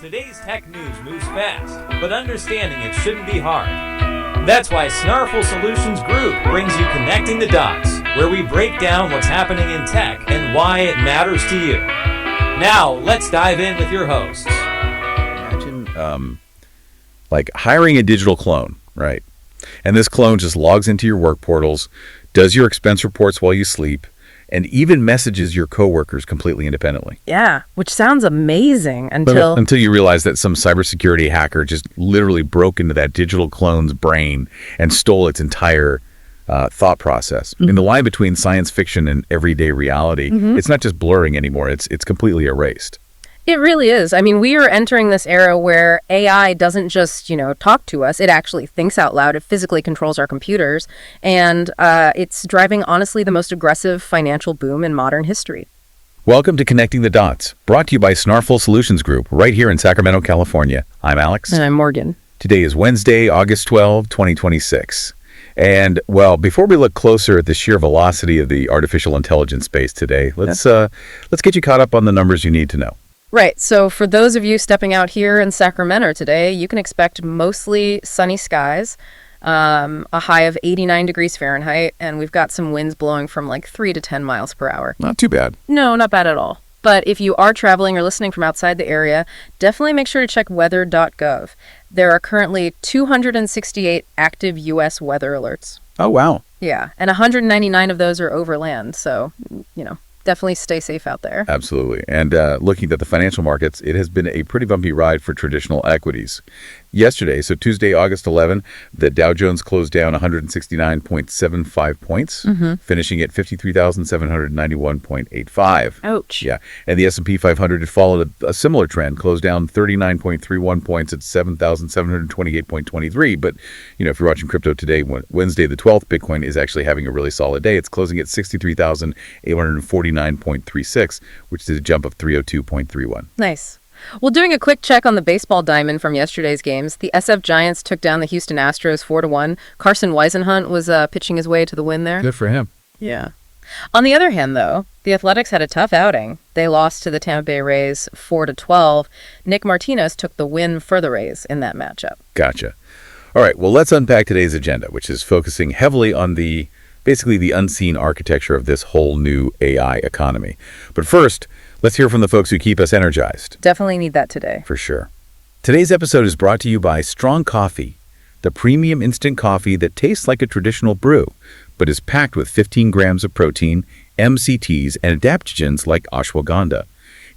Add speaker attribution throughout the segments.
Speaker 1: Today's tech news moves fast, but understanding it shouldn't be hard. That's why Snarful Solutions Group brings you Connecting the Dots, where we break down what's happening in tech and why it matters to you. Now, let's dive in with your hosts.
Speaker 2: Imagine, like hiring a digital clone, right? And this clone just logs into your work portals, does your expense reports while you sleep, and even messages your coworkers completely independently.
Speaker 3: Yeah, which sounds amazing until
Speaker 2: you realize that some cybersecurity hacker just literally broke into that digital clone's brain and stole its entire thought process. I mean, the line between science fiction and everyday reality, it's not just blurring anymore, it's completely erased.
Speaker 3: It really is. I mean, we are entering this era where AI doesn't just, talk to us. It actually thinks out loud. It physically controls our computers. And it's driving, honestly, the most aggressive financial boom in modern history.
Speaker 2: Welcome to Connecting the Dots, brought to you by Snarful Solutions Group, right here in Sacramento, California. I'm Alex.
Speaker 3: And I'm Morgan.
Speaker 2: Today is Wednesday, August 12, 2026. And, well, before we look closer at the sheer velocity of the artificial intelligence space today, let's get you caught up on the numbers you need to know.
Speaker 3: Right. So for those of you stepping out here in Sacramento today, you can expect mostly sunny skies, a high of 89 degrees Fahrenheit, and we've got some winds blowing from like 3 to 10 miles per hour.
Speaker 2: Not too bad.
Speaker 3: No, not bad at all. But if you are traveling or listening from outside the area, definitely make sure to check weather.gov. There are currently 268 active U.S. weather alerts.
Speaker 2: Oh, wow.
Speaker 3: Yeah, and 199 of those are overland, so, definitely stay safe out there.
Speaker 2: Absolutely. And looking at the financial markets, it has been a pretty bumpy ride for traditional equities. Yesterday, so Tuesday, August 11, the Dow Jones closed down 169.75 points, finishing at 53,791.85.
Speaker 3: Ouch.
Speaker 2: Yeah. And the S&P 500 had followed a similar trend, closed down 39.31 points at 7,728.23. But, if you're watching crypto today, Wednesday the 12th, Bitcoin is actually having a really solid day. It's closing at 63,849.36, which is a jump of 302.31.
Speaker 3: Nice. Well, doing a quick check on the baseball diamond from yesterday's games, the SF Giants took down the Houston Astros 4-1. Carson Weisenhunt was pitching his way to the win there.
Speaker 2: Good for him.
Speaker 3: Yeah. On the other hand, though, the Athletics had a tough outing. They lost to the Tampa Bay Rays 4-12. Nick Martinez took the win for the Rays in that matchup.
Speaker 2: Gotcha. All right, well, let's unpack today's agenda, which is focusing heavily on basically the unseen architecture of this whole new AI economy. But first, let's hear from the folks who keep us energized.
Speaker 3: Definitely need that today.
Speaker 2: For sure. Today's episode is brought to you by Strong Coffee, the premium instant coffee that tastes like a traditional brew, but is packed with 15 grams of protein, MCTs, and adaptogens like ashwagandha.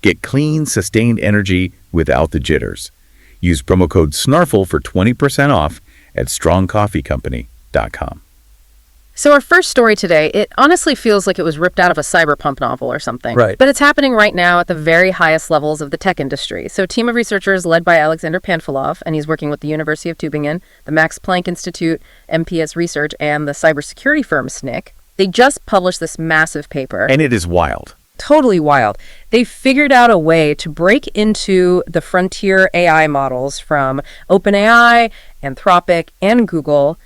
Speaker 2: Get clean, sustained energy without the jitters. Use promo code SNARFL for 20% off at strongcoffeecompany.com.
Speaker 3: So our first story today, it honestly feels like it was ripped out of a cyberpunk novel or something.
Speaker 2: Right.
Speaker 3: But it's happening right now at the very highest levels of the tech industry. So a team of researchers led by Alexander Panfilov, and he's working with the University of Tübingen, the Max Planck Institute, MPS Research, and the cybersecurity firm SNCC. They just published this massive paper.
Speaker 2: And it is wild.
Speaker 3: Totally wild. They figured out a way to break into the frontier AI models from OpenAI, Anthropic, and Google,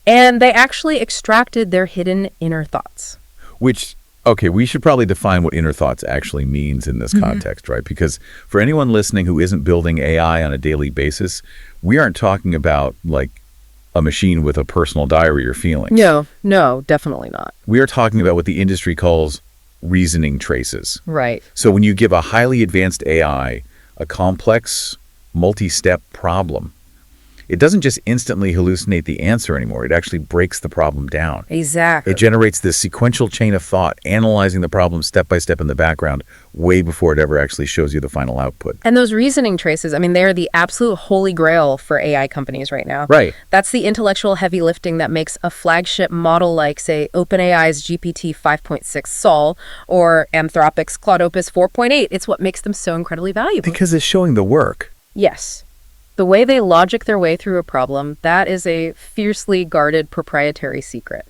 Speaker 3: and they actually extracted their hidden inner thoughts.
Speaker 2: Which, okay, we should probably define what inner thoughts actually means in this context, right? Because for anyone listening who isn't building AI on a daily basis, we aren't talking about like a machine with a personal diary or feelings.
Speaker 3: No, definitely not.
Speaker 2: We are talking about what the industry calls reasoning traces.
Speaker 3: Right.
Speaker 2: So when you give a highly advanced AI a complex, multi-step problem, it doesn't just instantly hallucinate the answer anymore. It actually breaks the problem down.
Speaker 3: Exactly.
Speaker 2: It generates this sequential chain of thought, analyzing the problem step by step in the background, way before it ever actually shows you the final output.
Speaker 3: And those reasoning traces, I mean, they are the absolute holy grail for AI companies right now.
Speaker 2: Right.
Speaker 3: That's the intellectual heavy lifting that makes a flagship model like, say, OpenAI's GPT 5.6 Sol or Anthropic's Claude Opus 4.8. It's what makes them so incredibly valuable.
Speaker 2: Because it's showing the work.
Speaker 3: Yes. The way they logic their way through a problem, that is a fiercely guarded proprietary secret.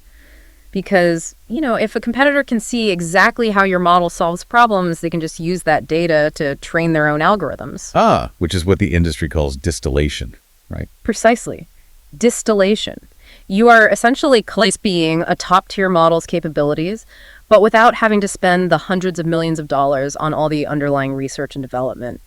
Speaker 3: Because, if a competitor can see exactly how your model solves problems, they can just use that data to train their own algorithms.
Speaker 2: Which is what the industry calls distillation, right?
Speaker 3: Precisely. Distillation. You are essentially copying a top-tier model's capabilities, but without having to spend the hundreds of millions of dollars on all the underlying research and development.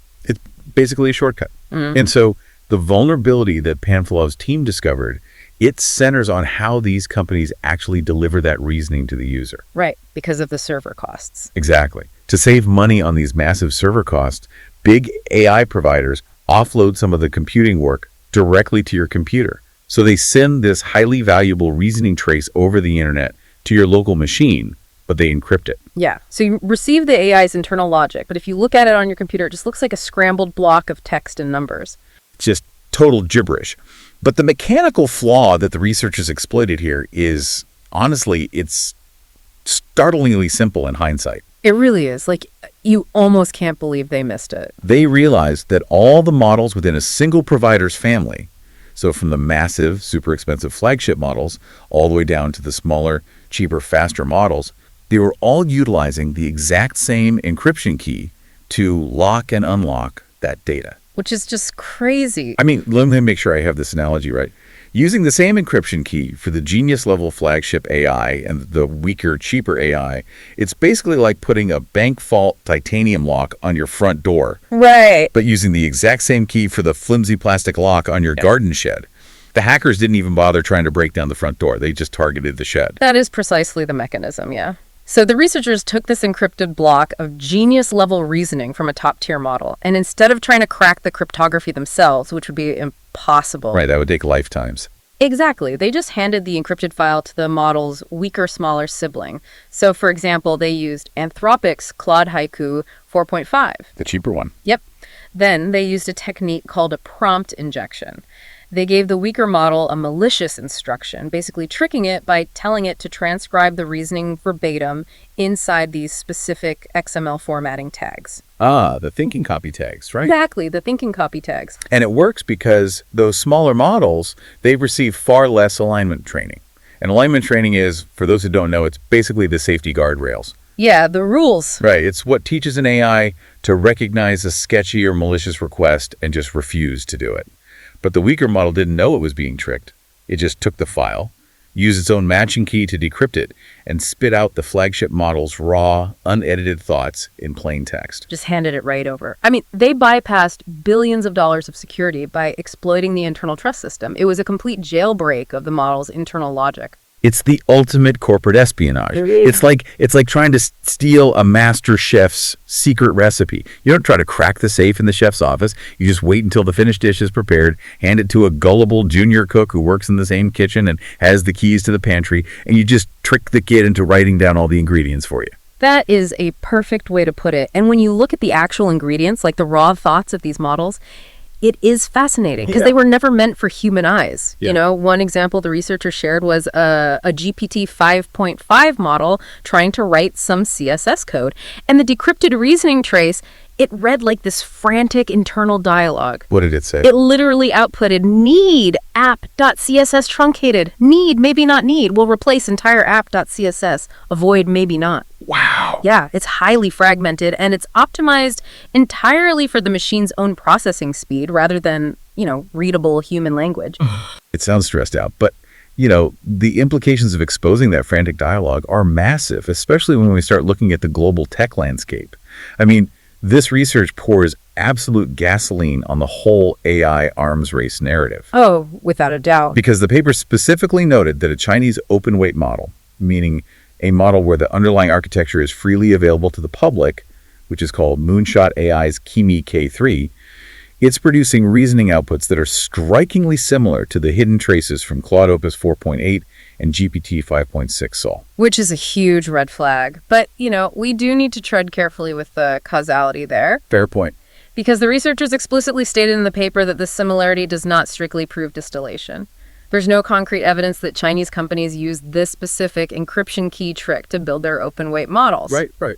Speaker 2: basically a shortcut. And so the vulnerability that Panfilov's team discovered, it centers on how these companies actually deliver that reasoning to the user.
Speaker 3: Right, because of the server costs.
Speaker 2: Exactly. To save money on these massive server costs, big AI providers offload some of the computing work directly to your computer. So they send this highly valuable reasoning trace over the internet to your local machine, but they encrypt it.
Speaker 3: Yeah, so you receive the AI's internal logic, but if you look at it on your computer, it just looks like a scrambled block of text and numbers.
Speaker 2: Just total gibberish. But the mechanical flaw that the researchers exploited here is, honestly, it's startlingly simple in hindsight.
Speaker 3: It really is. Like, you almost can't believe they missed it.
Speaker 2: They realized that all the models within a single provider's family, so from the massive, super expensive flagship models all the way down to the smaller, cheaper, faster models, they were all utilizing the exact same encryption key to lock and unlock that data.
Speaker 3: Which is just crazy.
Speaker 2: I mean, let me make sure I have this analogy right. Using the same encryption key for the genius-level flagship AI and the weaker, cheaper AI, it's basically like putting a bank vault titanium lock on your front door.
Speaker 3: Right.
Speaker 2: But using the exact same key for the flimsy plastic lock on your garden shed. The hackers didn't even bother trying to break down the front door. They just targeted the shed.
Speaker 3: That is precisely the mechanism, yeah. So the researchers took this encrypted block of genius-level reasoning from a top-tier model, and instead of trying to crack the cryptography themselves, which would be impossible.
Speaker 2: Right, that would take lifetimes.
Speaker 3: Exactly. They just handed the encrypted file to the model's weaker, smaller sibling. So, for example, they used Anthropic's Claude Haiku 4.5.
Speaker 2: The cheaper one.
Speaker 3: Yep. Then they used a technique called a prompt injection. They gave the weaker model a malicious instruction, basically tricking it by telling it to transcribe the reasoning verbatim inside these specific XML formatting tags.
Speaker 2: Ah, the thinking copy tags, right?
Speaker 3: Exactly, the thinking copy tags.
Speaker 2: And it works because those smaller models, they've received far less alignment training. And alignment training is, for those who don't know, it's basically the safety guardrails.
Speaker 3: Yeah, the rules.
Speaker 2: Right, it's what teaches an AI to recognize a sketchy or malicious request and just refuse to do it. But the weaker model didn't know it was being tricked. It just took the file, used its own matching key to decrypt it, and spit out the flagship model's raw, unedited thoughts in plain text.
Speaker 3: Just handed it right over. I mean, they bypassed billions of dollars of security by exploiting the internal trust system. It was a complete jailbreak of the model's internal logic.
Speaker 2: It's the ultimate corporate espionage. It's like trying to steal a master chef's secret recipe. You don't try to crack the safe in the chef's office. You just wait until the finished dish is prepared, hand it to a gullible junior cook who works in the same kitchen and has the keys to the pantry, and you just trick the kid into writing down all the ingredients for you.
Speaker 3: That is a perfect way to put it. And when you look at the actual ingredients, like the raw thoughts of these models, it is fascinating because they were never meant for human eyes.
Speaker 2: Yeah.
Speaker 3: You know, one example the researchers shared was a GPT 5.5 model trying to write some CSS code. And the decrypted reasoning trace, it read like this frantic internal dialogue.
Speaker 2: What did it say?
Speaker 3: It literally outputted need app.css truncated. Need, maybe not need, will replace entire app.css. Avoid, maybe not.
Speaker 2: Wow.
Speaker 3: Yeah, it's highly fragmented and it's optimized entirely for the machine's own processing speed rather than, readable human language.
Speaker 2: It sounds stressed out, but, the implications of exposing that frantic dialogue are massive, especially when we start looking at the global tech landscape. I mean, this research pours absolute gasoline on the whole AI arms race narrative.
Speaker 3: Oh, without a doubt.
Speaker 2: Because the paper specifically noted that a Chinese open-weight model, meaning a model where the underlying architecture is freely available to the public, which is called Moonshot AI's Kimi K3, it's producing reasoning outputs that are strikingly similar to the hidden traces from Claude Opus 4.8 and GPT 5.6 saw.
Speaker 3: Which is a huge red flag. But, we do need to tread carefully with the causality there.
Speaker 2: Fair point.
Speaker 3: Because the researchers explicitly stated in the paper that this similarity does not strictly prove distillation. There's no concrete evidence that Chinese companies used this specific encryption key trick to build their open-weight models.
Speaker 2: Right.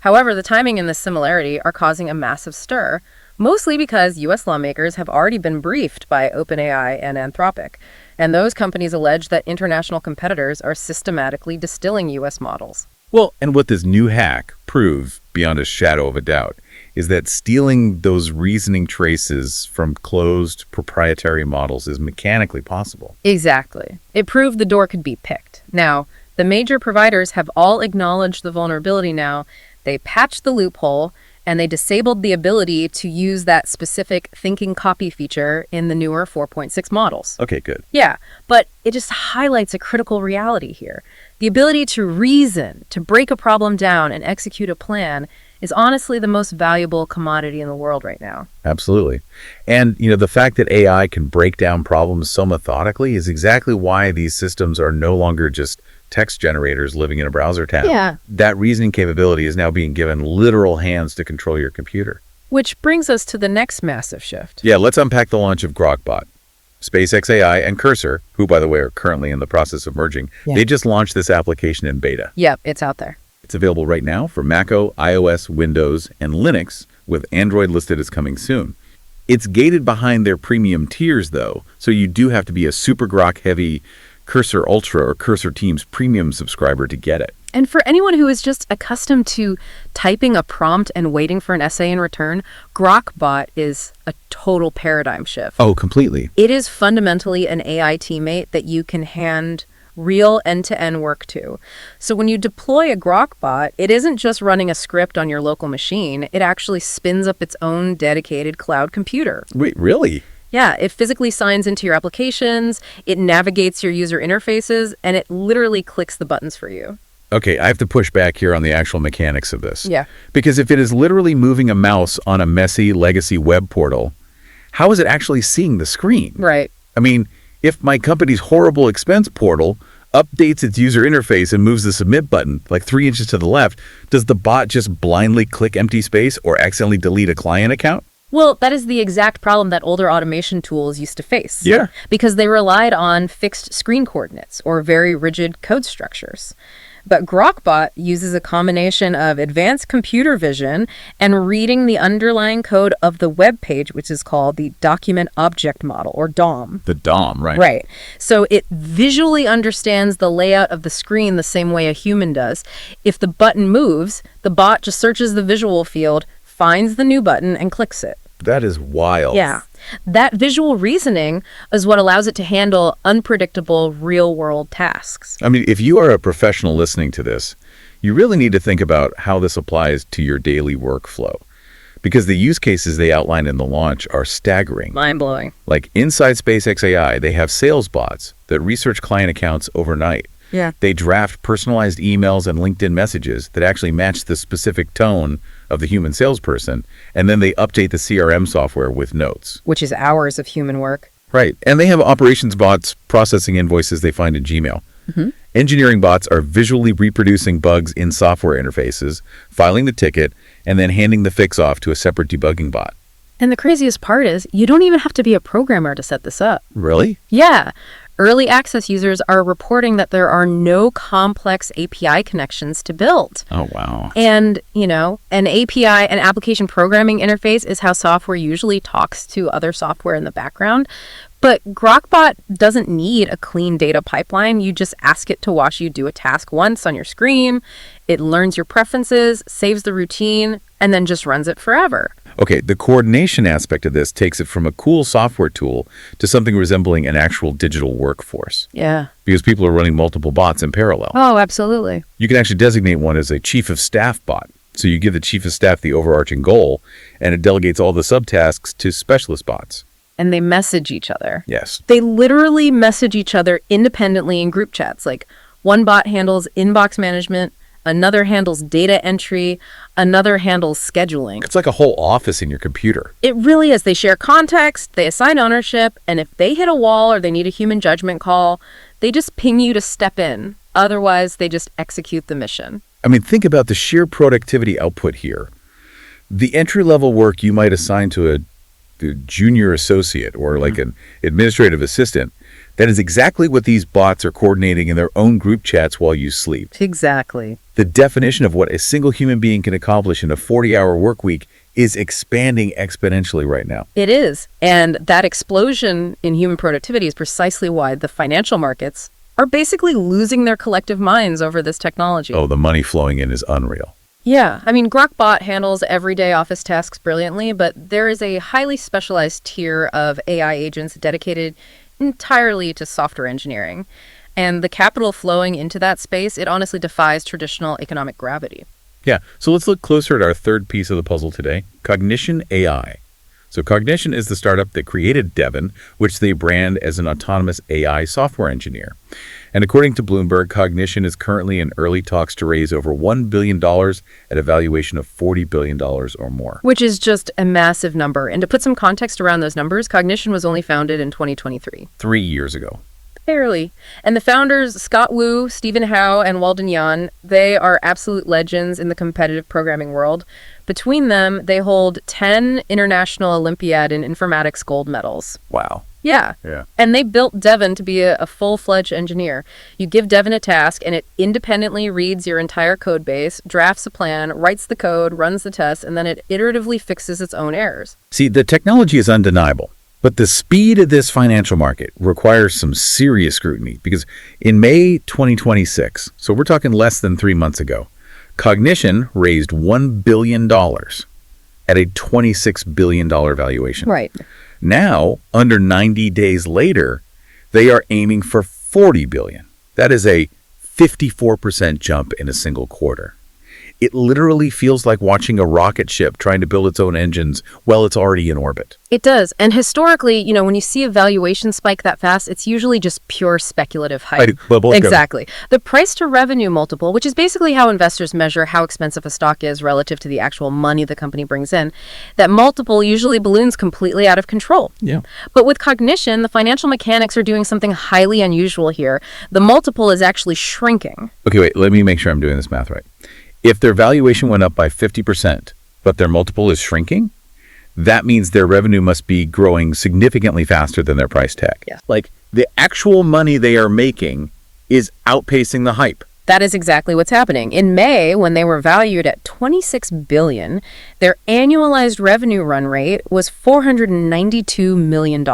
Speaker 3: However, the timing and the similarity are causing a massive stir, mostly because U.S. lawmakers have already been briefed by OpenAI and Anthropic, and those companies allege that international competitors are systematically distilling U.S. models.
Speaker 2: Well, and what this new hack proves, beyond a shadow of a doubt, is that stealing those reasoning traces from closed proprietary models is mechanically possible.
Speaker 3: Exactly. It proved the door could be picked. Now, the major providers have all acknowledged the vulnerability now. They patched the loophole, And they disabled the ability to use that specific thinking copy feature in the newer 4.6 models.
Speaker 2: Okay, good.
Speaker 3: Yeah, but it just highlights a critical reality here. The ability to reason, to break a problem down and execute a plan is honestly the most valuable commodity in the world right now.
Speaker 2: Absolutely. And, the fact that AI can break down problems so methodically is exactly why these systems are no longer just text generators living in a browser tab.
Speaker 3: Yeah.
Speaker 2: That reasoning capability is now being given literal hands to control your computer.
Speaker 3: Which brings us to the next massive shift.
Speaker 2: Yeah, let's unpack the launch of Grokbot. SpaceX AI and Cursor, who, by the way, are currently in the process of merging, they just launched this application in beta.
Speaker 3: Yep, it's out there.
Speaker 2: It's available right now for Mac OS, iOS, Windows, and Linux, with Android listed as coming soon. It's gated behind their premium tiers, though, so you do have to be a super grok-heavy Cursor Ultra or Cursor Teams premium subscriber to get it.
Speaker 3: And for anyone who is just accustomed to typing a prompt and waiting for an essay in return, Grokbot is a total paradigm shift.
Speaker 2: Oh, completely.
Speaker 3: It is fundamentally an AI teammate that you can hand real end-to-end work to. So when you deploy a Grokbot, it isn't just running a script on your local machine. It actually spins up its own dedicated cloud computer.
Speaker 2: Wait, really?
Speaker 3: Yeah, it physically signs into your applications, it navigates your user interfaces, and it literally clicks the buttons for you.
Speaker 2: Okay, I have to push back here on the actual mechanics of this.
Speaker 3: Yeah.
Speaker 2: Because if it is literally moving a mouse on a messy legacy web portal, how is it actually seeing the screen?
Speaker 3: Right.
Speaker 2: I mean, if my company's horrible expense portal updates its user interface and moves the submit button like 3 inches to the left, does the bot just blindly click empty space or accidentally delete a client account?
Speaker 3: Well, that is the exact problem that older automation tools used to face.
Speaker 2: Yeah.
Speaker 3: Because they relied on fixed screen coordinates or very rigid code structures. But Grokbot uses a combination of advanced computer vision and reading the underlying code of the web page, which is called the Document Object Model, or DOM.
Speaker 2: The DOM, right?
Speaker 3: Right. So it visually understands the layout of the screen the same way a human does. If the button moves, the bot just searches the visual field, finds the new button, and clicks it.
Speaker 2: That is wild.
Speaker 3: Yeah. That visual reasoning is what allows it to handle unpredictable real-world tasks.
Speaker 2: I mean, if you are a professional listening to this, you really need to think about how this applies to your daily workflow. Because the use cases they outline in the launch are staggering.
Speaker 3: Mind-blowing.
Speaker 2: Like inside SpaceX AI, they have sales bots that research client accounts overnight.
Speaker 3: Yeah.
Speaker 2: They draft personalized emails and LinkedIn messages that actually match the specific tone of the human salesperson, and then they update the CRM software with notes.
Speaker 3: Which is hours of human work.
Speaker 2: Right. And they have operations bots processing invoices they find in Gmail.
Speaker 3: Mm-hmm.
Speaker 2: Engineering bots are visually reproducing bugs in software interfaces, filing the ticket, and then handing the fix off to a separate debugging bot.
Speaker 3: And the craziest part is, you don't even have to be a programmer to set this up.
Speaker 2: Really?
Speaker 3: Yeah. Early access users are reporting that there are no complex API connections to build.
Speaker 2: Oh, wow.
Speaker 3: And, an API, an application programming interface, is how software usually talks to other software in the background. But Grokbot doesn't need a clean data pipeline. You just ask it to watch you do a task once on your screen. It learns your preferences, saves the routine, and then just runs it forever.
Speaker 2: Okay, the coordination aspect of this takes it from a cool software tool to something resembling an actual digital workforce.
Speaker 3: Yeah.
Speaker 2: Because people are running multiple bots in parallel.
Speaker 3: Oh, absolutely.
Speaker 2: You can actually designate one as a chief of staff bot. So you give the chief of staff the overarching goal, and it delegates all the subtasks to specialist bots.
Speaker 3: And they message each other.
Speaker 2: Yes.
Speaker 3: They literally message each other independently in group chats. Like, one bot handles inbox management, another handles data entry, another handles scheduling.
Speaker 2: It's like a whole office in your computer.
Speaker 3: It really is. They share context, they assign ownership, and if they hit a wall or they need a human judgment call, they just ping you to step in. Otherwise, they just execute the mission.
Speaker 2: I mean, think about the sheer productivity output here. The entry-level work you might assign to a junior associate or like an administrative assistant, that is exactly what these bots are coordinating in their own group chats while you sleep.
Speaker 3: Exactly.
Speaker 2: The definition of what a single human being can accomplish in a 40-hour work week is expanding exponentially right now.
Speaker 3: It is. And that explosion in human productivity is precisely why the financial markets are basically losing their collective minds over this technology.
Speaker 2: Oh, the money flowing in is unreal.
Speaker 3: Yeah, I mean, Grokbot handles everyday office tasks brilliantly, but there is a highly specialized tier of AI agents dedicated entirely to software engineering. And the capital flowing into that space, it honestly defies traditional economic gravity.
Speaker 2: Yeah, so let's look closer at our third piece of the puzzle today, Cognition AI. So Cognition is the startup that created Devon, which they brand as an autonomous AI software engineer. And according to Bloomberg, Cognition is currently in early talks to raise over $1 billion at a valuation of $40 billion or more.
Speaker 3: Which is just a massive number. And to put some context around those numbers, Cognition was only founded in 2023.
Speaker 2: 3 years ago.
Speaker 3: Barely. And the founders, Scott Wu, Stephen Howe, and Walden Yan, they are absolute legends in the competitive programming world. Between them, they hold 10 International Olympiad in Informatics gold medals.
Speaker 2: Wow.
Speaker 3: Yeah. And they built Devon to be a full-fledged engineer. You give Devon a task, and it independently reads your entire code base, drafts a plan, writes the code, runs the tests, and then it iteratively fixes its own errors.
Speaker 2: See, the technology is undeniable. But the speed of this financial market requires some serious scrutiny because in May 2026, so we're talking less than 3 months ago, Cognition raised $1 billion at a $26 billion valuation.
Speaker 3: Right.
Speaker 2: Now, under 90 days later, they are aiming for $40 billion. That is a 54% jump in a single quarter. It literally feels like watching a rocket ship trying to build its own engines while it's already in orbit.
Speaker 3: It does. And historically, when you see a valuation spike that fast, it's usually just pure speculative hype. Exactly. The price to revenue multiple, which is basically how investors measure how expensive a stock is relative to the actual money the company brings in, that multiple usually balloons completely out of control.
Speaker 2: Yeah.
Speaker 3: But with Cognition, the financial mechanics are doing something highly unusual here. The multiple is actually shrinking.
Speaker 2: Okay, wait, let me make sure I'm doing this math right. If their valuation went up by 50%, but their multiple is shrinking, that means their revenue must be growing significantly faster than their price tag.
Speaker 3: Yeah.
Speaker 2: Like, the actual money they are making is outpacing the hype.
Speaker 3: That is exactly what's happening. In May, when they were valued at $26 billion, their annualized revenue run rate was $492 million.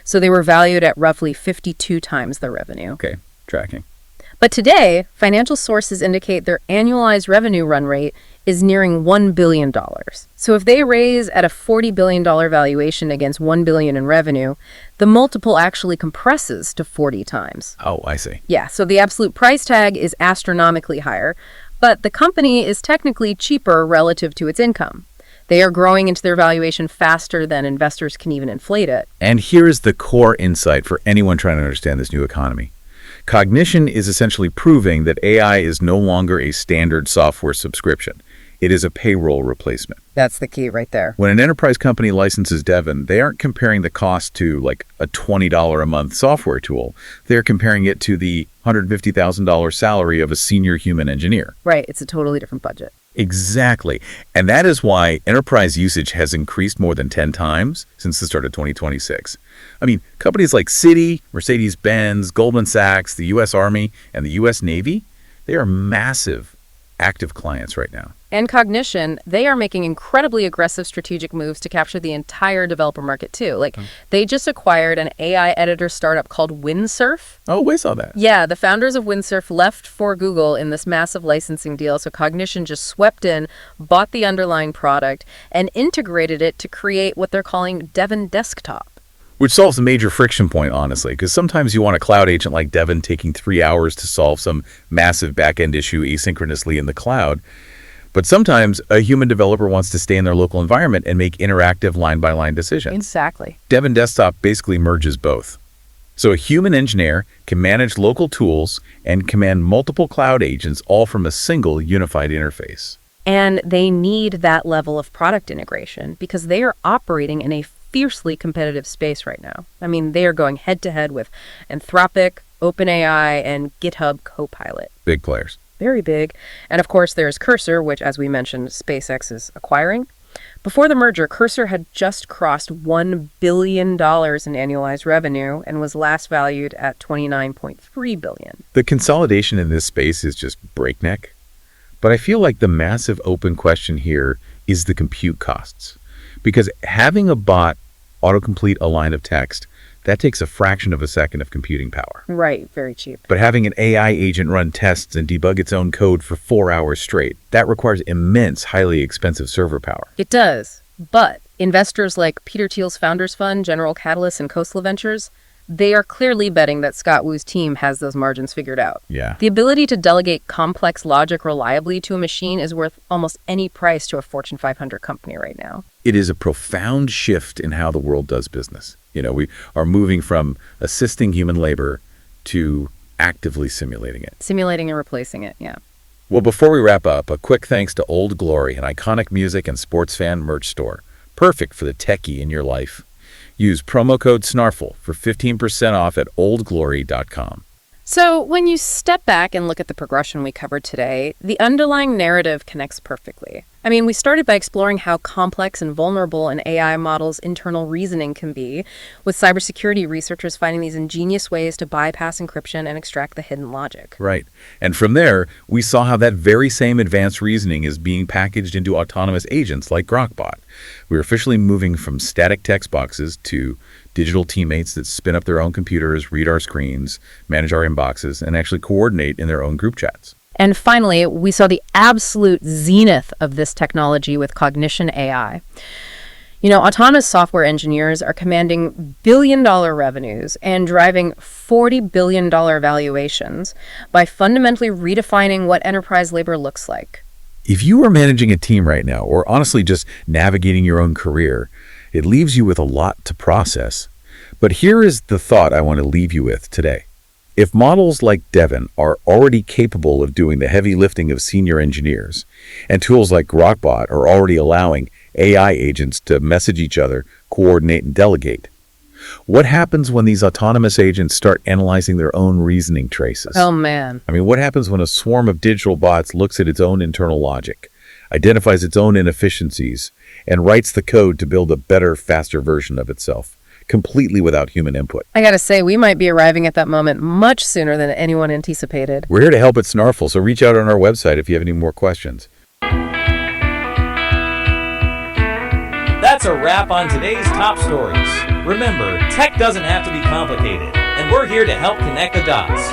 Speaker 3: So they were valued at roughly 52 times their revenue.
Speaker 2: Okay, tracking.
Speaker 3: But today, financial sources indicate their annualized revenue run rate is nearing $1 billion. So if they raise at a $40 billion valuation against $1 billion in revenue, the multiple actually compresses to 40 times.
Speaker 2: Oh, I see.
Speaker 3: Yeah, so the absolute price tag is astronomically higher, but the company is technically cheaper relative to its income. They are growing into their valuation faster than investors can even inflate it.
Speaker 2: And here is the core insight for anyone trying to understand this new economy. Cognition is essentially proving that AI is no longer a standard software subscription. It is a payroll replacement.
Speaker 3: That's the key right there.
Speaker 2: When an enterprise company licenses Devon, they aren't comparing the cost to like a $20 a month software tool. They're comparing it to the $150,000 salary of a senior human engineer.
Speaker 3: Right, it's a totally different budget.
Speaker 2: Exactly. And that is why enterprise usage has increased more than 10 times since the start of 2026. I mean, companies like Citi, Mercedes-Benz, Goldman Sachs, the U.S. Army, and the U.S. Navy, they are massive active clients right now.
Speaker 3: And Cognition, they are making incredibly aggressive strategic moves to capture the entire developer market too. They just acquired an AI editor startup called Windsurf.
Speaker 2: Oh, we saw that.
Speaker 3: Yeah, the founders of Windsurf left for Google in this massive licensing deal, so Cognition just swept in, bought the underlying product, and integrated it to create what they're calling Devon Desktop.
Speaker 2: Which solves a major friction point, honestly, because sometimes you want a cloud agent like Devon taking 3 hours to solve some massive back-end issue asynchronously in the cloud. But sometimes a human developer wants to stay in their local environment and make interactive line-by-line decisions.
Speaker 3: Exactly.
Speaker 2: Devon Desktop basically merges both. So a human engineer can manage local tools and command multiple cloud agents all from a single unified interface.
Speaker 3: And they need that level of product integration because they are operating in a fiercely competitive space right now. I mean, they are going head-to-head with Anthropic, OpenAI, and GitHub Copilot.
Speaker 2: Big players.
Speaker 3: Very big. And of course, there's Cursor, which, as we mentioned, SpaceX is acquiring. Before the merger, Cursor had just crossed $1 billion in annualized revenue and was last valued at $29.3 billion.
Speaker 2: The consolidation in this space is just breakneck. But I feel like the massive open question here is the compute costs. Because having a bot autocomplete a line of text, that takes a fraction of a second of computing power.
Speaker 3: Right, very cheap.
Speaker 2: But having an AI agent run tests and debug its own code for 4 hours straight, that requires immense, highly expensive server power.
Speaker 3: It does. But investors like Peter Thiel's Founders Fund, General Catalyst, and Khosla Ventures, they are clearly betting that Scott Wu's team has those margins figured out.
Speaker 2: Yeah.
Speaker 3: The ability to delegate complex logic reliably to a machine is worth almost any price to a Fortune 500 company right now.
Speaker 2: It is a profound shift in how the world does business. We are moving from assisting human labor to actively simulating it.
Speaker 3: Simulating and replacing it, yeah.
Speaker 2: Well, before we wrap up, a quick thanks to Old Glory, an iconic music and sports fan merch store. Perfect for the techie in your life. Use promo code SNARFL for 15% off at oldglory.com.
Speaker 3: So when you step back and look at the progression we covered today, the underlying narrative connects perfectly. I mean, we started by exploring how complex and vulnerable an AI model's internal reasoning can be, with cybersecurity researchers finding these ingenious ways to bypass encryption and extract the hidden logic.
Speaker 2: Right. And from there, we saw how that very same advanced reasoning is being packaged into autonomous agents like Grokbot. We're officially moving from static text boxes to digital teammates that spin up their own computers, read our screens, manage our inboxes, and actually coordinate in their own group chats.
Speaker 3: And finally, we saw the absolute zenith of this technology with Cognition AI. Autonomous software engineers are commanding billion-dollar revenues and driving $40 billion valuations by fundamentally redefining what enterprise labor looks like.
Speaker 2: If you are managing a team right now, or honestly just navigating your own career, it leaves you with a lot to process. But here is the thought I want to leave you with today. If models like Devin are already capable of doing the heavy lifting of senior engineers, and tools like Grokbot are already allowing AI agents to message each other, coordinate, and delegate, what happens when these autonomous agents start analyzing their own reasoning traces?
Speaker 3: Oh, man.
Speaker 2: I mean, what happens when a swarm of digital bots looks at its own internal logic, identifies its own inefficiencies, and writes the code to build a better, faster version of itself, completely without human input?
Speaker 3: I gotta say, we might be arriving at that moment much sooner than anyone anticipated.
Speaker 2: We're here to help at Snarful, so reach out on our website if you have any more questions.
Speaker 1: That's a wrap on today's top stories. Remember, tech doesn't have to be complicated, and we're here to help connect the dots.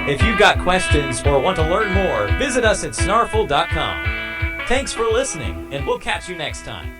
Speaker 1: If you've got questions or want to learn more, visit us at snarful.com. Thanks for listening, and we'll catch you next time.